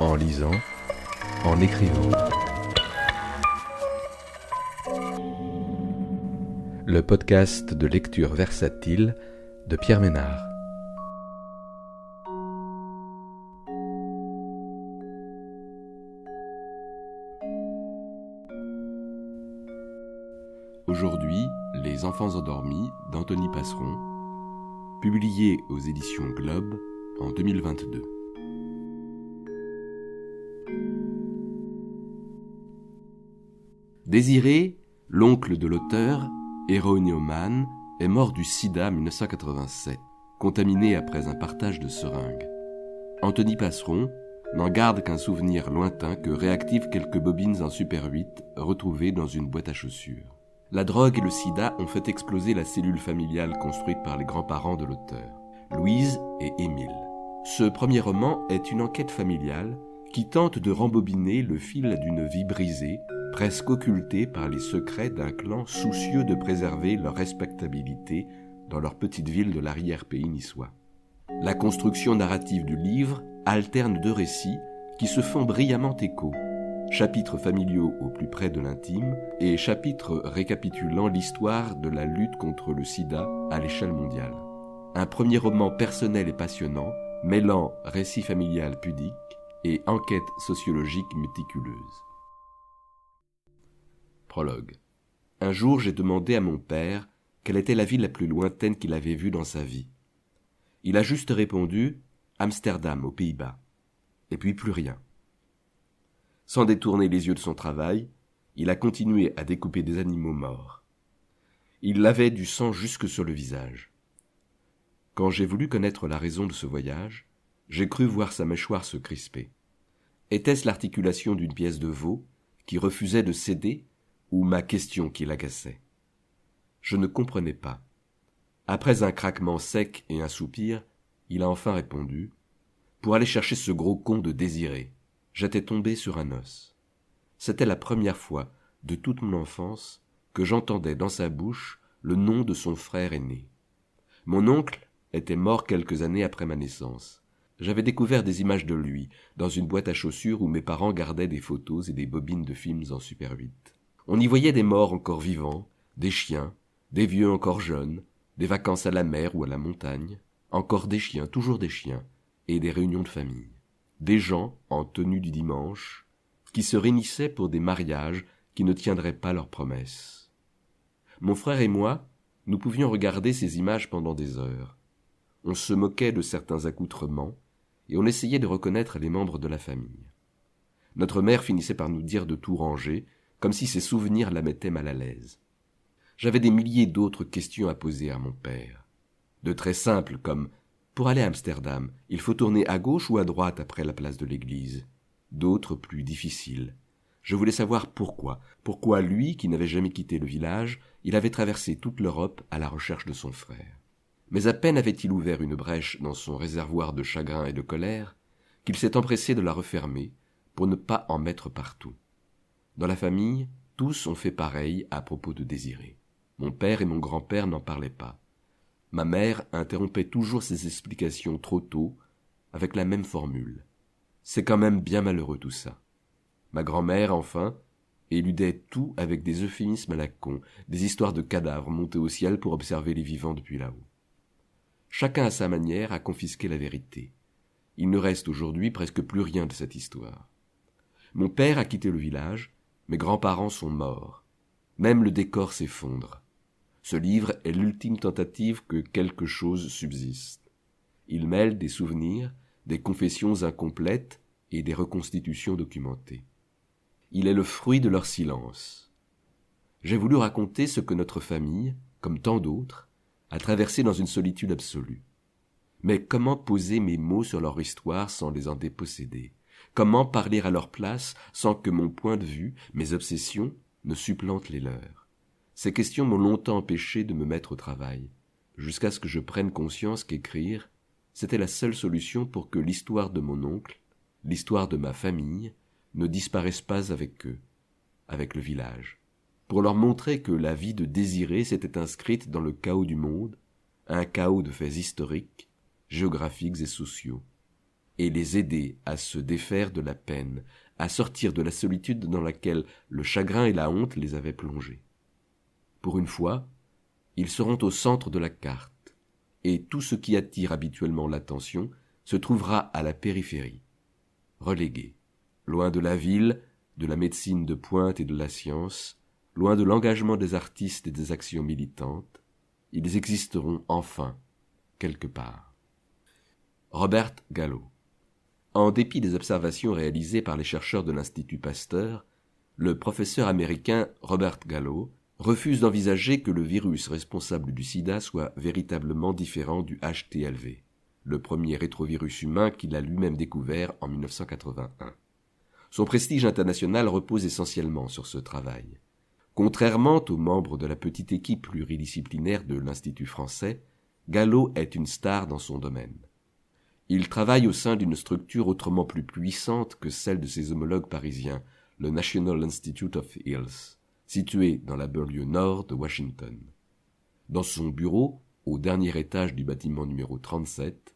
en lisant, en écrivant. Le podcast de lecture versatile de Pierre Ménard. Aujourd'hui, Les enfants endormis d'Anthony Passeron, publié aux éditions Globe en 2022. Désiré, l'oncle de l'auteur, héroïnomane, est mort du sida en 1987, contaminé après un partage de seringues. Anthony Passeron n'en garde qu'un souvenir lointain que réactivent quelques bobines en Super 8 retrouvées dans une boîte à chaussures. La drogue et le sida ont fait exploser la cellule familiale construite par les grands-parents de l'auteur, Louise et Émile. Ce premier roman est une enquête familiale qui tente de rembobiner le fil d'une vie brisée, presque occultée par les secrets d'un clan soucieux de préserver leur respectabilité dans leur petite ville de l'arrière-pays niçois. La construction narrative du livre alterne deux récits qui se font brillamment écho, chapitres familiaux au plus près de l'intime et chapitres récapitulant l'histoire de la lutte contre le sida à l'échelle mondiale. Un premier roman personnel et passionnant, mêlant récit familial pudique et enquête sociologique méticuleuse. Prologue. Un jour, j'ai demandé à mon père quelle était la ville la plus lointaine qu'il avait vue dans sa vie. Il a juste répondu « Amsterdam, aux Pays-Bas ». Et puis plus rien. Sans détourner les yeux de son travail, il a continué à découper des animaux morts. Il avait du sang jusque sur le visage. Quand j'ai voulu connaître la raison de ce voyage, j'ai cru voir sa mâchoire se crisper. Était-ce l'articulation d'une pièce de veau qui refusait de céder ou ma question qui l'agaçait? Je ne comprenais pas. Après un craquement sec et un soupir, il a enfin répondu « Pour aller chercher ce gros con de Désiré. J'étais tombé sur un os. » C'était la première fois de toute mon enfance que j'entendais dans sa bouche le nom de son frère aîné. Mon oncle était mort quelques années après ma naissance. J'avais découvert des images de lui dans une boîte à chaussures où mes parents gardaient des photos et des bobines de films en Super 8. On y voyait des morts encore vivants, des chiens, des vieux encore jeunes, des vacances à la mer ou à la montagne, encore des chiens, toujours des chiens, et des réunions de famille. Des gens, en tenue du dimanche, qui se réunissaient pour des mariages qui ne tiendraient pas leurs promesses. Mon frère et moi, nous pouvions regarder ces images pendant des heures. On se moquait de certains accoutrements, et on essayait de reconnaître les membres de la famille. Notre mère finissait par nous dire de tout ranger, comme si ces souvenirs la mettaient mal à l'aise. J'avais des milliers d'autres questions à poser à mon père. De très simples comme « Pour aller à Amsterdam, il faut tourner à gauche ou à droite après la place de l'église ?» D'autres plus difficiles. Je voulais savoir pourquoi. Pourquoi lui, qui n'avait jamais quitté le village, il avait traversé toute l'Europe à la recherche de son frère. Mais à peine avait-il ouvert une brèche dans son réservoir de chagrin et de colère, qu'il s'est empressé de la refermer pour ne pas en mettre partout. Dans la famille, tous ont fait pareil à propos de Désiré. Mon père et mon grand-père n'en parlaient pas. Ma mère interrompait toujours ses explications trop tôt, avec la même formule. C'est quand même bien malheureux tout ça. Ma grand-mère, enfin, éludait tout avec des euphémismes à la con, des histoires de cadavres montés au ciel pour observer les vivants depuis là-haut. Chacun à sa manière a confisqué la vérité. Il ne reste aujourd'hui presque plus rien de cette histoire. Mon père a quitté le village, mes grands-parents sont morts. Même le décor s'effondre. Ce livre est l'ultime tentative que quelque chose subsiste. Il mêle des souvenirs, des confessions incomplètes et des reconstitutions documentées. Il est le fruit de leur silence. J'ai voulu raconter ce que notre famille, comme tant d'autres, a traversé dans une solitude absolue. Mais comment poser mes mots sur leur histoire sans les en déposséder? Comment parler à leur place sans que mon point de vue, mes obsessions, ne supplantent les leurs? Ces questions m'ont longtemps empêché de me mettre au travail, jusqu'à ce que je prenne conscience qu'écrire, c'était la seule solution pour que l'histoire de mon oncle, l'histoire de ma famille, ne disparaisse pas avec eux, avec le village, pour leur montrer que la vie de Désiré s'était inscrite dans le chaos du monde, un chaos de faits historiques, géographiques et sociaux, et les aider à se défaire de la peine, à sortir de la solitude dans laquelle le chagrin et la honte les avaient plongés. Pour une fois, ils seront au centre de la carte, et tout ce qui attire habituellement l'attention se trouvera à la périphérie, relégué, loin de la ville, de la médecine de pointe et de la science, loin de l'engagement des artistes et des actions militantes, ils existeront enfin, quelque part. Robert Gallo. En dépit des observations réalisées par les chercheurs de l'Institut Pasteur, le professeur américain Robert Gallo refuse d'envisager que le virus responsable du sida soit véritablement différent du HTLV, le premier rétrovirus humain qu'il a lui-même découvert en 1981. Son prestige international repose essentiellement sur ce travail. Contrairement aux membres de la petite équipe pluridisciplinaire de l'Institut français, Gallo est une star dans son domaine. Il travaille au sein d'une structure autrement plus puissante que celle de ses homologues parisiens, le National Institute of Health, situé dans la banlieue nord de Washington. Dans son bureau, au dernier étage du bâtiment numéro 37,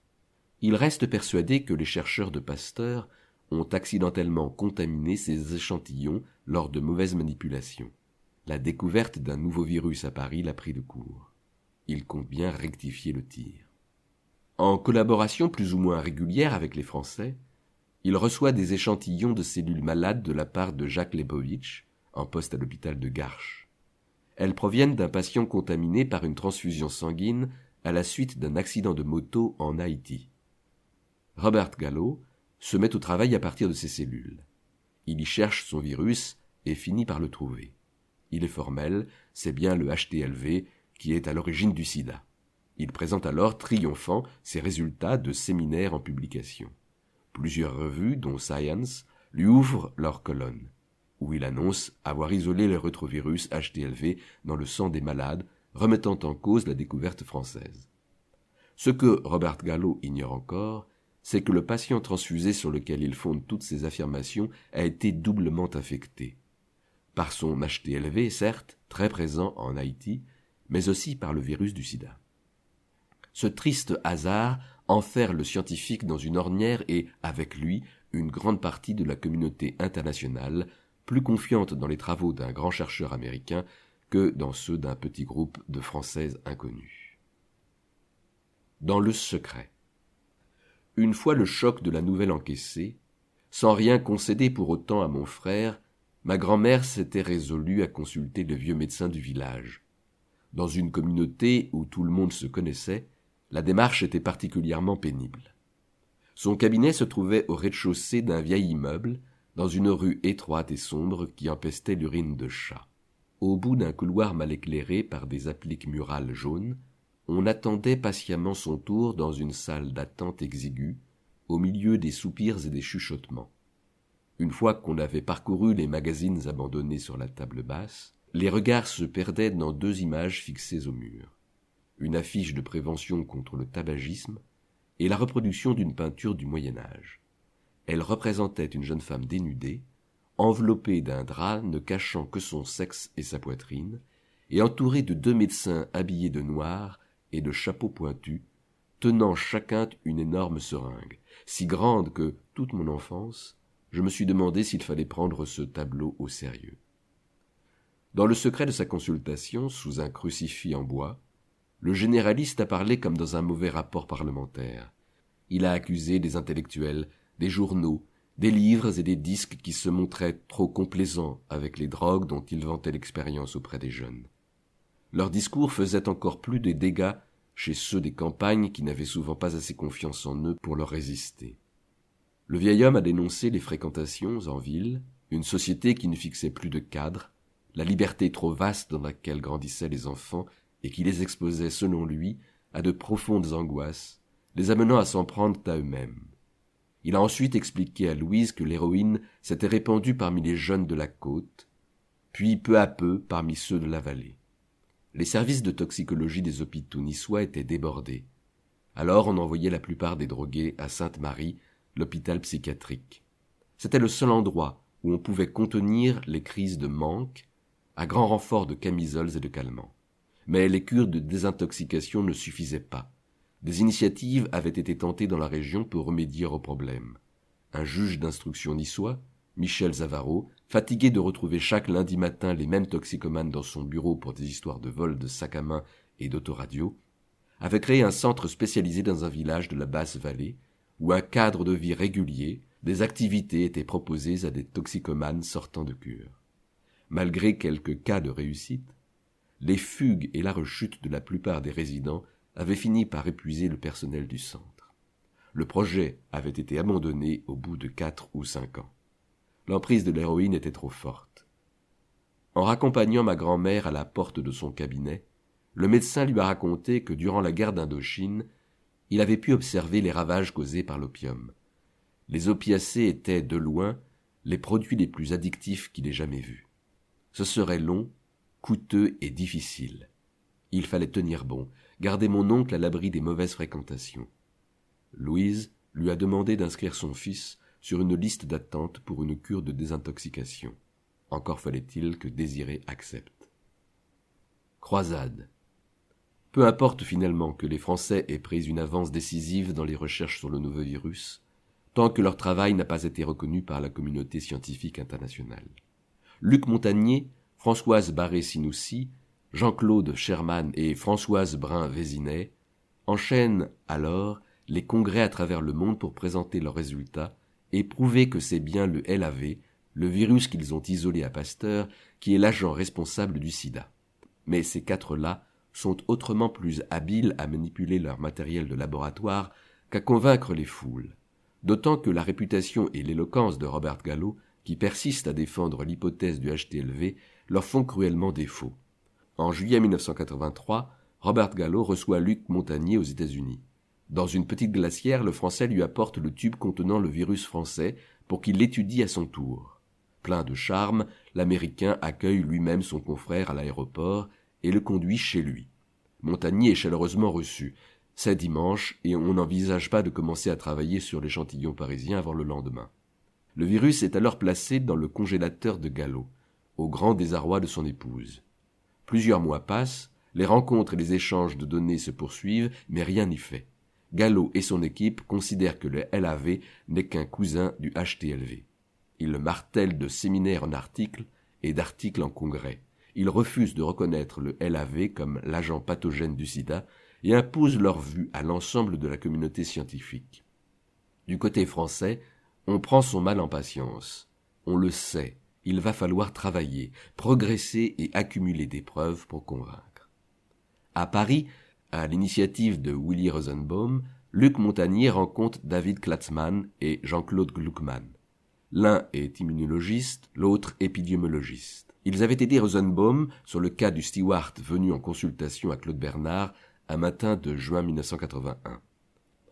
il reste persuadé que les chercheurs de Pasteur ont accidentellement contaminé ces échantillons lors de mauvaises manipulations. La découverte d'un nouveau virus à Paris l'a pris de court. Il compte bien rectifier le tir. En collaboration plus ou moins régulière avec les Français, il reçoit des échantillons de cellules malades de la part de Jacques Lebovitch, en poste à l'hôpital de Garches. Elles proviennent d'un patient contaminé par une transfusion sanguine à la suite d'un accident de moto en Haïti. Robert Gallo se met au travail à partir de ces cellules. Il y cherche son virus et finit par le trouver. Il est formel, c'est bien le HTLV qui est à l'origine du sida. Il présente alors triomphant ses résultats de séminaires en publication. Plusieurs revues, dont Science, lui ouvrent leurs colonnes, où il annonce avoir isolé le rétrovirus HTLV dans le sang des malades, remettant en cause la découverte française. Ce que Robert Gallo ignore encore, c'est que le patient transfusé sur lequel il fonde toutes ces affirmations a été doublement affecté. Par son HTLV, certes, très présent en Haïti, mais aussi par le virus du sida. Ce triste hasard enferre le scientifique dans une ornière et, avec lui, une grande partie de la communauté internationale, plus confiante dans les travaux d'un grand chercheur américain que dans ceux d'un petit groupe de Françaises inconnues. Dans le secret. Une fois le choc de la nouvelle encaissé, sans rien concéder pour autant à mon frère, ma grand-mère s'était résolue à consulter le vieux médecin du village. Dans une communauté où tout le monde se connaissait, la démarche était particulièrement pénible. Son cabinet se trouvait au rez-de-chaussée d'un vieil immeuble, dans une rue étroite et sombre qui empestait l'urine de chat. Au bout d'un couloir mal éclairé par des appliques murales jaunes, on attendait patiemment son tour dans une salle d'attente exiguë, au milieu des soupirs et des chuchotements. Une fois qu'on avait parcouru les magazines abandonnés sur la table basse, les regards se perdaient dans deux images fixées au mur. Une affiche de prévention contre le tabagisme et la reproduction d'une peinture du Moyen-Âge. Elle représentait une jeune femme dénudée, enveloppée d'un drap ne cachant que son sexe et sa poitrine, et entourée de deux médecins habillés de noir et de chapeaux pointus, tenant chacun une énorme seringue, si grande que, toute mon enfance, je me suis demandé s'il fallait prendre ce tableau au sérieux. Dans le secret de sa consultation, sous un crucifix en bois, le généraliste a parlé comme dans un mauvais rapport parlementaire. Il a accusé des intellectuels, des journaux, des livres et des disques qui se montraient trop complaisants avec les drogues dont ils vantaient l'expérience auprès des jeunes. Leur discours faisait encore plus de dégâts chez ceux des campagnes qui n'avaient souvent pas assez confiance en eux pour leur résister. Le vieil homme a dénoncé les fréquentations en ville, une société qui ne fixait plus de cadre, la liberté trop vaste dans laquelle grandissaient les enfants et qui les exposait, selon lui, à de profondes angoisses, les amenant à s'en prendre à eux-mêmes. Il a ensuite expliqué à Louise que l'héroïne s'était répandue parmi les jeunes de la côte, puis peu à peu parmi ceux de la vallée. Les services de toxicologie des hôpitaux niçois étaient débordés. Alors on envoyait la plupart des drogués à Sainte-Marie, l'hôpital psychiatrique. C'était le seul endroit où on pouvait contenir les crises de manque, à grand renfort de camisoles et de calmants. Mais les cures de désintoxication ne suffisaient pas. Des initiatives avaient été tentées dans la région pour remédier au problème. Un juge d'instruction niçois, Michel Zavaro, fatigué de retrouver chaque lundi matin les mêmes toxicomanes dans son bureau pour des histoires de vol de sacs à main et d'autoradio, avait créé un centre spécialisé dans un village de la Basse-Vallée, où un cadre de vie régulier, des activités étaient proposées à des toxicomanes sortant de cure. Malgré quelques cas de réussite, les fugues et la rechute de la plupart des résidents avaient fini par épuiser le personnel du centre. Le projet avait été abandonné au bout de 4 ou 5 ans. L'emprise de l'héroïne était trop forte. En raccompagnant ma grand-mère à la porte de son cabinet, le médecin lui a raconté que durant la guerre d'Indochine, il avait pu observer les ravages causés par l'opium. Les opiacés étaient, de loin, les produits les plus addictifs qu'il ait jamais vus. Ce serait long, coûteux et difficile. Il fallait tenir bon, garder mon oncle à l'abri des mauvaises fréquentations. Louise lui a demandé d'inscrire son fils sur une liste d'attente pour une cure de désintoxication. Encore fallait-il que Désiré accepte. Croisade. Peu importe finalement que les Français aient pris une avance décisive dans les recherches sur le nouveau virus, tant que leur travail n'a pas été reconnu par la communauté scientifique internationale. Luc Montagnier, Françoise Barré-Sinoussi, Jean-Claude Sherman et Françoise Brun-Vésinet enchaînent alors les congrès à travers le monde pour présenter leurs résultats et prouver que c'est bien le LAV, le virus qu'ils ont isolé à Pasteur, qui est l'agent responsable du sida. Mais ces quatre-là sont autrement plus habiles à manipuler leur matériel de laboratoire qu'à convaincre les foules, d'autant que la réputation et l'éloquence de Robert Gallo, qui persiste à défendre l'hypothèse du HTLV, leur font cruellement défaut. En juillet 1983, Robert Gallo reçoit Luc Montagnier aux États-Unis. Dans une petite glacière, le Français lui apporte le tube contenant le virus français pour qu'il l'étudie à son tour. Plein de charme, l'Américain accueille lui-même son confrère à l'aéroport et le conduit chez lui. Montagnier est chaleureusement reçu. C'est dimanche et on n'envisage pas de commencer à travailler sur l'échantillon parisien avant le lendemain. Le virus est alors placé dans le congélateur de Gallo, au grand désarroi de son épouse. Plusieurs mois passent, les rencontres et les échanges de données se poursuivent, mais rien n'y fait. Gallo et son équipe considèrent que le LAV n'est qu'un cousin du HTLV. Ils le martèlent de séminaire en articles et d'articles en congrès. Ils refusent de reconnaître le LAV comme l'agent pathogène du sida et imposent leur vue à l'ensemble de la communauté scientifique. Du côté français, on prend son mal en patience. On le sait, il va falloir travailler, progresser et accumuler des preuves pour convaincre. À Paris, à l'initiative de Willy Rosenbaum, Luc Montagnier rencontre David Klatzmann et Jean-Claude Gluckman. L'un est immunologiste, l'autre épidémiologiste. Ils avaient aidé Rosenbaum sur le cas du steward venu en consultation à Claude Bernard un matin de juin 1981.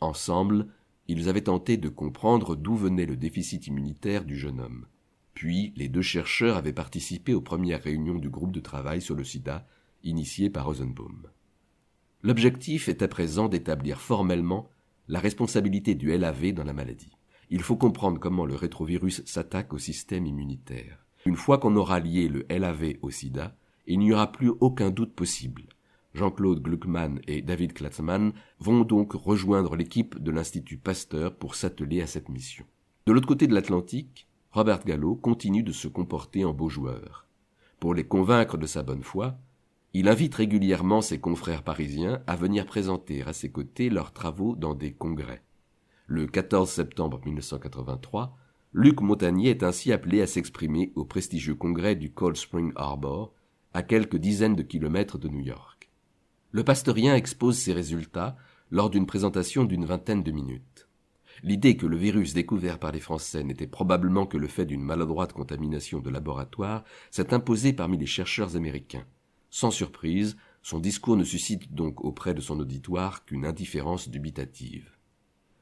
Ensemble, ils avaient tenté de comprendre d'où venait le déficit immunitaire du jeune homme. Puis, les deux chercheurs avaient participé aux premières réunions du groupe de travail sur le sida, initié par Rosenbaum. L'objectif est à présent d'établir formellement la responsabilité du LAV dans la maladie. Il faut comprendre comment le rétrovirus s'attaque au système immunitaire. Une fois qu'on aura lié le LAV au sida, il n'y aura plus aucun doute possible. Jean-Claude Gluckman et David Klatzmann vont donc rejoindre l'équipe de l'Institut Pasteur pour s'atteler à cette mission. De l'autre côté de l'Atlantique, Robert Gallo continue de se comporter en beau joueur. Pour les convaincre de sa bonne foi, il invite régulièrement ses confrères parisiens à venir présenter à ses côtés leurs travaux dans des congrès. Le 14 septembre 1983, Luc Montagnier est ainsi appelé à s'exprimer au prestigieux congrès du Cold Spring Harbor, à quelques dizaines de kilomètres de New York. Le pasteurien expose ses résultats lors d'une présentation d'une vingtaine de minutes. L'idée que le virus découvert par les Français n'était probablement que le fait d'une maladroite contamination de laboratoire s'est imposée parmi les chercheurs américains. Sans surprise, son discours ne suscite donc auprès de son auditoire qu'une indifférence dubitative.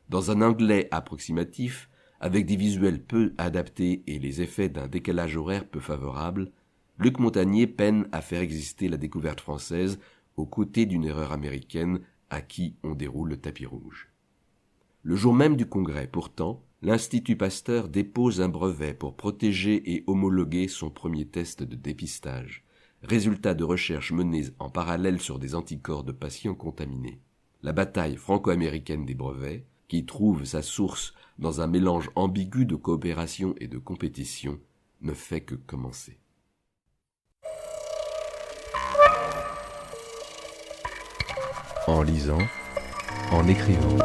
Dans un anglais approximatif, avec des visuels peu adaptés et les effets d'un décalage horaire peu favorable, Luc Montagnier peine à faire exister la découverte française aux côtés d'une erreur américaine à qui on déroule le tapis rouge. Le jour même du congrès, pourtant, l'Institut Pasteur dépose un brevet pour protéger et homologuer son premier test de dépistage, résultat de recherches menées en parallèle sur des anticorps de patients contaminés. la bataille franco-américaine des brevets, qui trouve sa source dans un mélange ambigu de coopération et de compétition, ne fait que commencer. En lisant, en écrivant.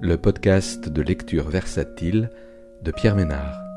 Le podcast de lecture versatile de Pierre Ménard.